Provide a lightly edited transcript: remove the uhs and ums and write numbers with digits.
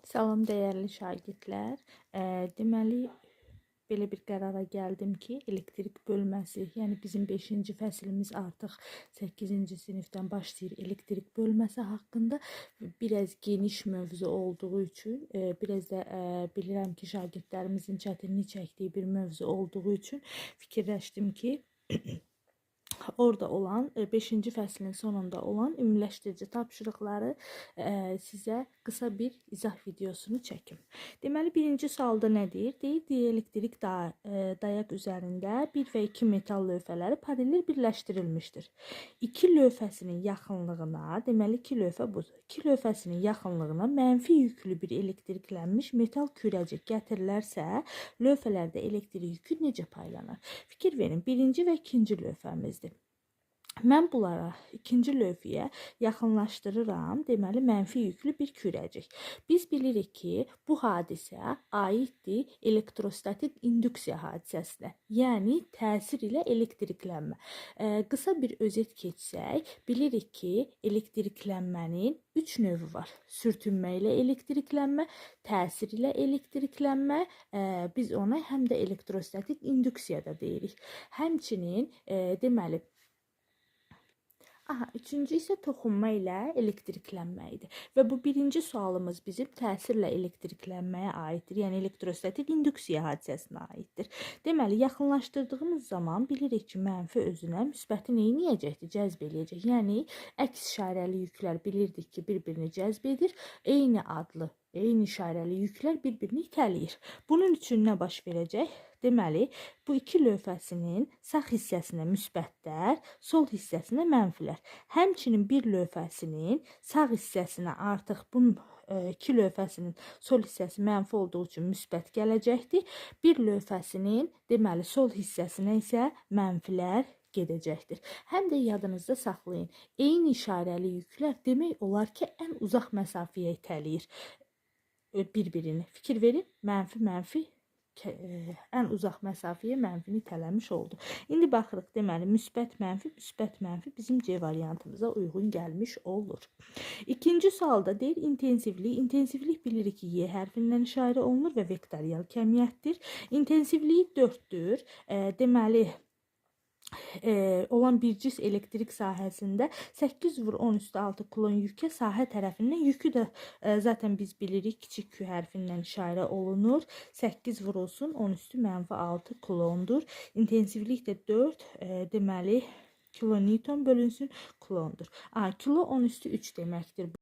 Salam dəyərli şagirdlər. Deməli, belə bir qərara gəldim ki, elektrik bölməsi, yəni bizim 5-ci fəslimiz artıq 8-ci sinifdən başlayır. Elektrik bölməsi haqqında biraz geniş mövzu olduğu üçün, biraz da bilirəm ki, şagirdlərimizin çətinlik çəkdiyi bir mövzu olduğu üçün fikirləşdim ki, orada olan 5-ci fəslin sonunda olan ümumiləşdirici tapşırıqları sizə qısa bir izah videosunu çəkim. Deməli, birinci sualda nə deyir? Deyir, dielektrik dayaq üzərində 1 və 2 metal lövhələri paralel birləşdirilmişdir. 2 lövhəsinin yaxınlığına, deməli 2 lövhə budur. 2 lövhəsinin yaxınlığına mənfi yüklü bir elektriklənmiş metal kürəcik gətirilərsə, lövhələrdə elektrik yükü necə paylanır? Fikir verin, birinci və ikinci lövhəmizdir. Mən bunlara ikinci lövhəyə yaxınlaşdırıram, deməli mənfi yüklü bir kürəcik. Biz bilirik ki, bu hadisə aiddir elektrostatik induksiya hadisəsinə, yəni təsir ilə elektriklənmə. Qısa bir özet keçsək, bilirik ki, elektriklənmənin 3 növü var. Sürtünmə ilə elektriklənmə, təsir ilə elektriklənmə, biz ona həm də elektrostatik induksiya da deyirik. Həmçinin deməli, üçüncü isə toxunma ilə elektriklənmə idi. Və bu birinci sualımız bizim təsirlə elektriklənməyə aiddir. Yəni elektrostatik induksiya hadisəsinə aiddir. Deməli, yaxınlaşdırdığımız zaman bilirik ki, mənfi özünə müsbəti neyniyəcəkdir? Cəzb eləyəcək. Yəni, əks işarəli yüklər bilirdik ki, bir-birini cəzb edir. Eyni adlı, eyni işarəli yüklər bir-birini itələyir. Bunun üçün nə baş verəcək? Deməli, bu iki lövhəsinin sağ hissəsinə müsbətlər, sol hissəsinə mənfilər. Həmçinin bir lövhəsinin sağ hissəsinə artıq bu iki lövhəsinin sol hissəsi mənfi olduğu üçün müsbət gələcəkdir. Bir lövhəsinin deməli sol hissəsinə isə mənfilər gedəcəkdir. Həm də yadınızda saxlayın. Eyni işarəli yüklər demək olar ki, ən uzaq məsafəyə itələyir bir-birini. Fikir verin, mənfi ən uzaq məsafəyə mənfini itələmiş oldu. İndi baxırıq, deməli, müsbət mənfi bizim C variantımıza uyğun gəlmiş olur. İkinci sualda deyir, intensivlik. İntensivlik bilirik ki, Y hərfindən işarə olunur və vektorial kəmiyyətdir. İntensivliyi 4-dür. Deməli, olan bir cis elektrik sahəsində 8/10⁻6 kulon yükə sahə tərəfindən yükü də zaten biz bilirik kiçik Q hərfindən işarə olunur. 8 vurulsun 10⁻6 kulondur. İntensivlik də 4 deməli kilonewton bölünsün kulondur. Kilo 10⁻3 deməkdir.